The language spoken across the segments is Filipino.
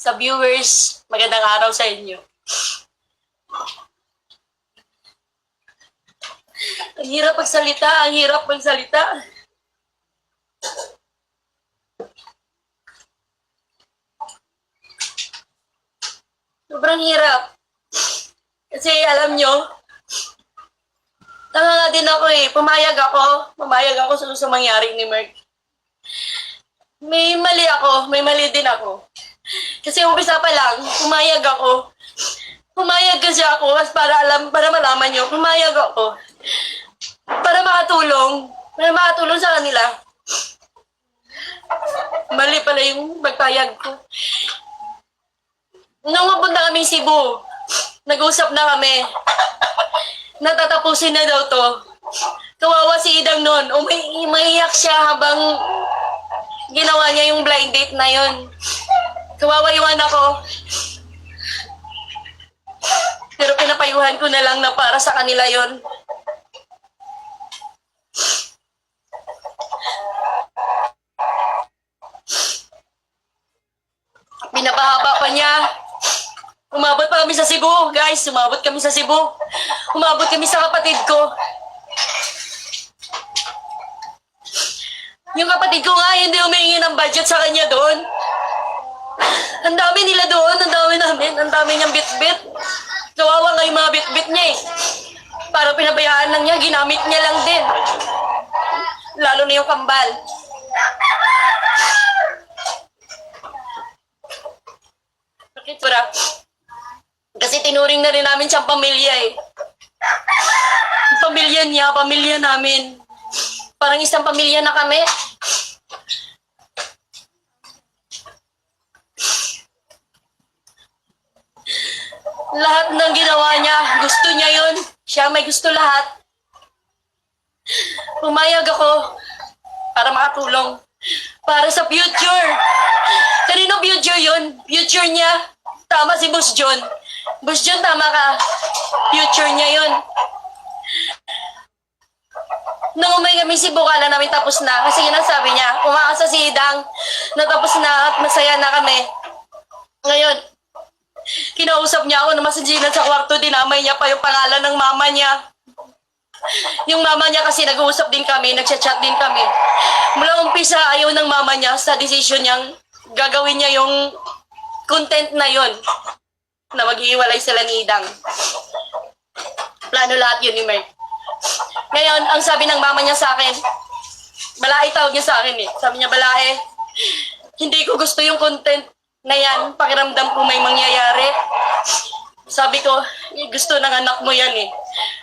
sa viewers. Magandang araw sa inyo. Ang hirap magsalita, ang hirap magsalita. Sobrang hirap. Kasi alam nyo, tanga nga din ako eh. Pumayag ako sa mangyari ni Mark. May mali ako, may mali din ako. Kasi umpisa pa lang, pumayag ako. Pumayag kasi ako para malaman nyo, pumayag ako. Para makatulong sa kanila. Mali pala yung magpayag ko. Nung mapunta kami Cebu, nag-usap na kami. Natatapusin na daw to. Kawawa si Idang noon. Umiiyak siya habang ginawa niya yung blind date na yon. Kawawa yung anak ko. Pero pinapayuhan ko na lang na para sa kanila yon. Pinapahaba pa niya. Umabot pa kami sa Cebu, guys. Umabot kami sa Cebu. Umabot kami sa kapatid ko. Yung kapatid ko nga, hindi humingi ng budget sa kanya doon. Ang dami nila doon, ang dami namin, ang dami niyang bit-bit. Kawawa nga yung mga bit-bit niya eh. Para pinabayaan lang niya, ginamit niya lang din. Lalo na yung kambal. Bakit pura? Kasi tinuring na rin namin siyang pamilya eh. Yung pamilya niya, pamilya namin. Parang isang pamilya na kami. Lahat ng ginawa niya, gusto niya yun. Siya may gusto lahat. Pumayag ako para makatulong. Para sa future. Kanino future yun? Future niya. Tama si Boss John. Boss John, tama ka. Future niya yun. Nung umay kami Cebu, kala namin tapos na. Kasi yun ang sabi niya. Umaasa si Idang na tapos na at masaya na kami. Ngayon, kinausap niya ako na masanjinan sa kwarto. Dinamay niya pa yung pangalan ng mama niya. Yung mama niya kasi nag-uusap din kami, nag-chat din kami. Mula umpisa, ayaw ng mama niya sa decision niyang gagawin niya yung content na yon na maghihiwalay sila ni Idang. Plano lahat yun ni Mark. Ngayon, ang sabi ng mama niya sa akin, Balae tawag niya sa akin eh. Sabi niya, Balae, hindi ko gusto yung content na yan. Pakiramdam ko may mangyayari. Sabi ko, gusto ng anak mo yan eh.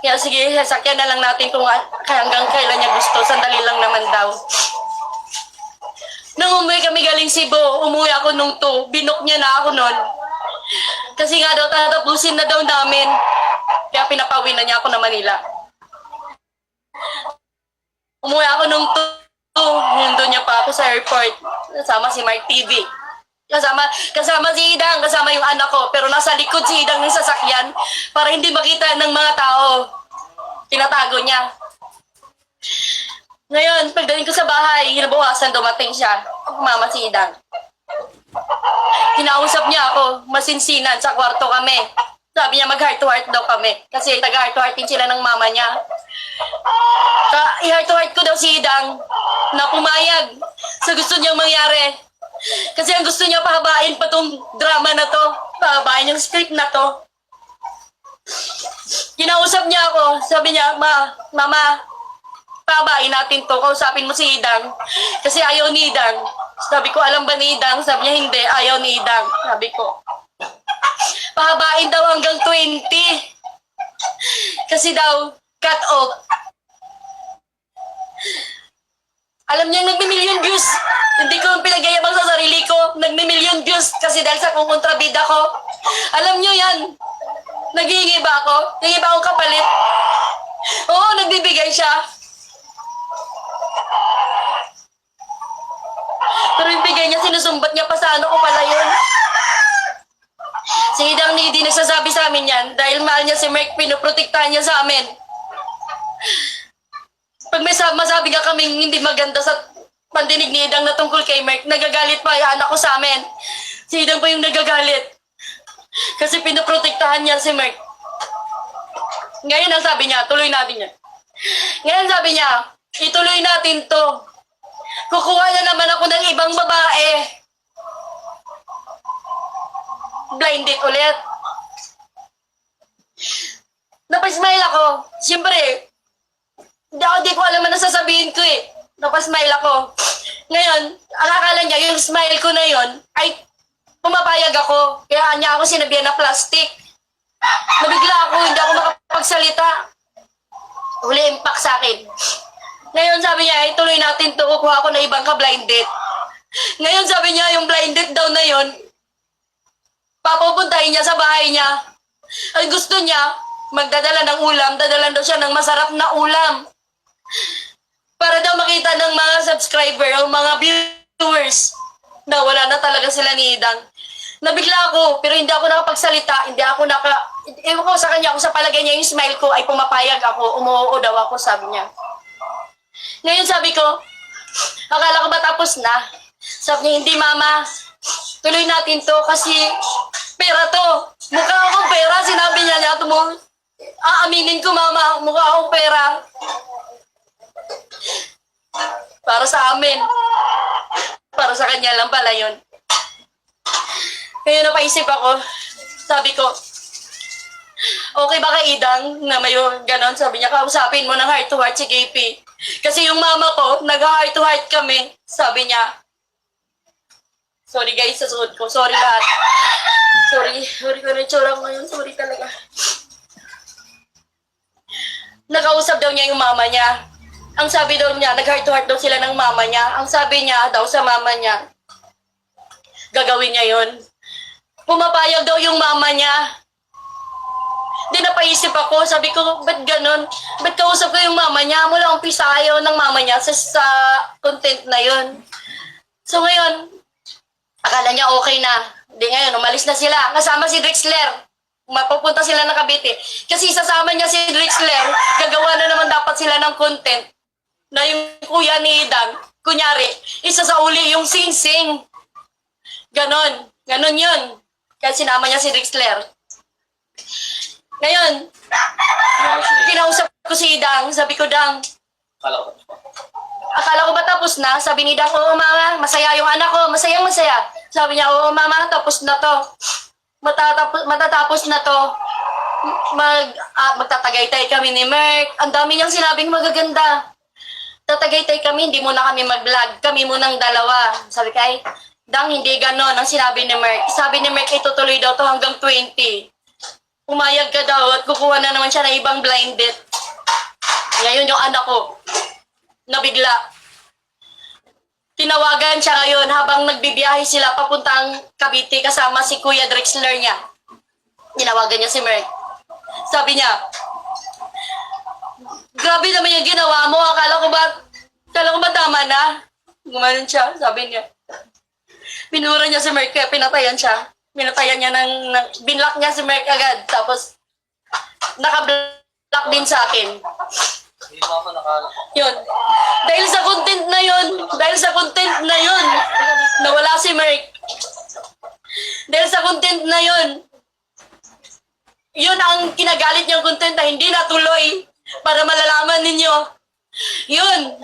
Kaya sige, sasakyan na lang natin kung hanggang kailan niya gusto. Sandali lang naman daw. Nung umuwi kami galing Cebu, umuwi ako nung 2. Binok niya na ako nun. Kasi nga daw, tatapusin na daw namin. Kaya pinapawi na niya ako na Manila. Umuwi ako nung 2. Nandun niya pa ako sa airport. Kasama si Mark TV. Kasama si Idang, kasama yung anak ko. Pero nasa likod si Idang ng sasakyan para hindi makita ng mga tao. Tinatago niya. Ngayon, pagdating ko sa bahay, hinabawasan dumating siya. Mama si Idang. Kinausap niya ako, masinsinan, sa kwarto kami. Sabi niya mag-heart to heart daw kami. Kasi taga-heart to heart din sila ng mama niya. I-heart to heart ko daw si Idang na pumayag sa gusto niyang mangyari. Kasi ang gusto niya pahabain pa tong drama na to. Pahabain yung script na to. Kinausap niya ako. Sabi niya, Mama, pahabain natin to. Kausapin mo si Idang. Kasi ayaw ni Idang. Sabi ko, alam ba ni Idang? Sabi niya, hindi. Ayaw ni Idang. Sabi ko, pahabain daw hanggang 20. Kasi daw, cut off. Alam niya, nagmi-million views. Hindi ko pinagayabang sa sarili ko. Nagmi-million views kasi dahil sa kung kontrabida ko. Alam niyo yan. Naghihingi ba ako? Hingi ba akong kapalit? Oo, nagbibigay siya. Pero yung bigay niya, sinusumbat niya pa sa ano ko pala yun. Si Idang hindi nagsasabi sa amin yan dahil mahal niya si Mark, pinoprotektahan niya sa amin. Pag may masabi ka kaming hindi maganda sa pandinig ni Idang na tungkol kay Mark, nagagalit pa yung anak ko sa amin. Si Idang pa yung nagagalit. Kasi pinoprotektahan niya si Mark. Ngayon ang sabi niya, tuloy natin yan. Ngayon sabi niya, ituloy natin to. Kukuha na naman ako ng ibang babae. Blind date ulit. Napasmile ako. Siyempre, di ko alam na sasabihin ko eh. Napasmile ako. Ngayon, ang akala niya, yung smile ko na yon ay pumapayag ako. Kaya niya ako sinabihan na plastic. Nabigla ako, hindi ako makapagsalita. Huli impact sa akin. Ngayon sabi niya, tuloy natin to, kukuha ako na ibang ka-blind date. Ngayon sabi niya, yung blind date daw na yon, papupuntahin niya sa bahay niya. Ang gusto niya, magdadala ng ulam, dadalan daw siya ng masarap na ulam. Para daw makita ng mga subscriber o mga viewers na wala na talaga sila ni Idang. Nabigla ako, pero hindi ako nakapagsalita, ewan ko sa kanya, kung sa palagay niya yung smile ko ay pumapayag ako, umuoo daw ako, sabi niya. Ngayon sabi ko, akala ko ba tapos na? Sabi niya, hindi mama, tuloy natin to kasi pera to. Mukha akong pera, sinabi niya aaminin ko mama, mukha akong pera. Para sa amin. Para sa kanya lang pala yun. Kaya napaisip ako, sabi ko, okay ba kay Idang na may ganon? Sabi niya, kausapin mo ng heart to heart si KP. Kasi yung mama ko, nag-heart to heart kami. Sabi niya, sorry guys sa suot ko, sorry lahat. Sorry ko na itsura ko ngayon, sorry talaga. Nakausap daw niya yung mama niya. Ang sabi daw niya, nag-heart to heart daw sila ng mama niya. Ang sabi niya daw sa mama niya, gagawin niya yon. Pumapayag daw yung mama niya. Di napaisip ako, sabi ko, ba't ganon? Ba't kausap ko yung mama niya? Mula umpisa ayaw ng mama niya sa content na yon. So ngayon, akala niya okay na. Di ngayon, umalis na sila. Kasama si Drexler. Mapupunta sila ng Cavite. Kasi sasama niya si Drexler, gagawa na naman dapat sila ng content na yung kuya ni Idang, kunyari, isa sa uli yung sing-sing. Ganon yun. Kaya sinama niya si Drexler. Ngayon, kinausap ko si Idang, sabi ko, Dang, akala ko ba tapos na? Sabi ni Dang, oo mama, masaya yung anak ko, masaya. Sabi niya, oo mama, tapos na to. Matatapos na to. Magtatagaytay kami ni Merk. Ang dami niyang sinabing magaganda. Tatagaytay kami, hindi muna kami mag-vlog. Kami munang dalawa. Sabi kay, Dang, hindi ganon ang sinabi ni Merk. Sabi ni Merk, itutuloy daw to hanggang 20. Umayag ka daw at kukuha na naman siya ng ibang blind date. Ngayon yung anak ko, nabigla. Tinawagan siya ngayon habang nagbibiyahe sila papuntang Cavite kasama si Kuya Drexler niya. Tinawagan niya si Merk. Sabi niya, grabe naman yung ginawa mo. Akala ko ba tama na? Gumanon siya, sabi niya. Pinura niya si Merk kaya pinatayan siya. Pinatayan niya binlock niya si Merk agad. Tapos, naka-block din sa akin. Yun. Dahil sa content na yun, nawala si Merk. Dahil sa content na yun, yun ang kinagalit niyang content na hindi natuloy para malalaman ninyo. Yun.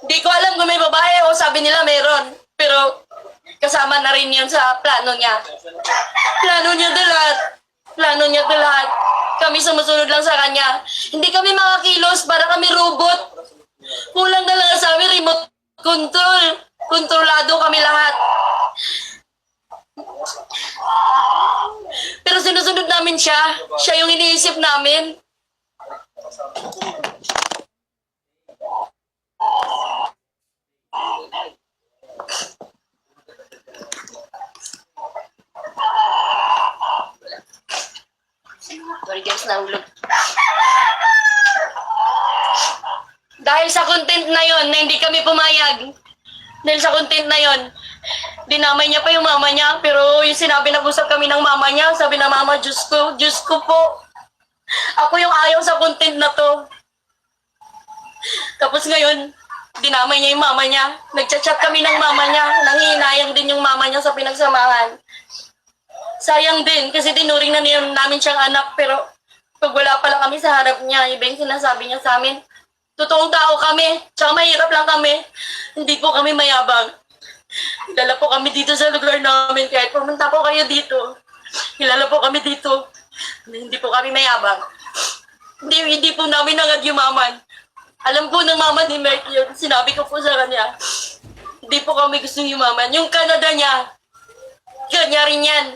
Di ko alam kung may babae o sabi nila meron. Pero kasama na rin yun sa plano niya. Plano niya to lahat. Kami sumusunod lang sa kanya. Hindi kami makakilos para kami robot. Kulang na lang sa amin remote control. Kontrolado kami lahat. Pero sinusunod namin siya. Siya yung iniisip namin. Sorry guys, nahulog. Dahil sa content na yon na hindi kami pumayag. Dahil sa content na yon, dinamay niya pa yung mama niya. Pero yung sinabi, nag-usap kami ng mama niya. Sabi na mama, Diyos ko po. Ako yung ayaw sa content na to. Tapos ngayon, dinamay niya yung mama niya. Nagchat-chat kami ng mama niya. Nanghihinayang din yung mama niya niya sa pinagsamahan. Sayang din kasi tinuring na niya namin siyang anak pero pag wala pa lang kami sa harap niya, iba yung sinasabi niya sa amin. Totoong tao kami, tsaka mahirap lang kami. Hindi po kami mayabang. Kilala po kami dito sa lugar namin kahit pumunta po kayo dito. Kilala po kami dito. Hindi po kami mayabang. Hindi po namin nangad yumaman. Alam po ng mama ni Mark yun. Sinabi ko po sa kanya. Hindi po kami gusto yumaman. Yung Canada niya, kanya rin yan.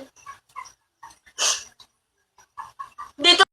Dito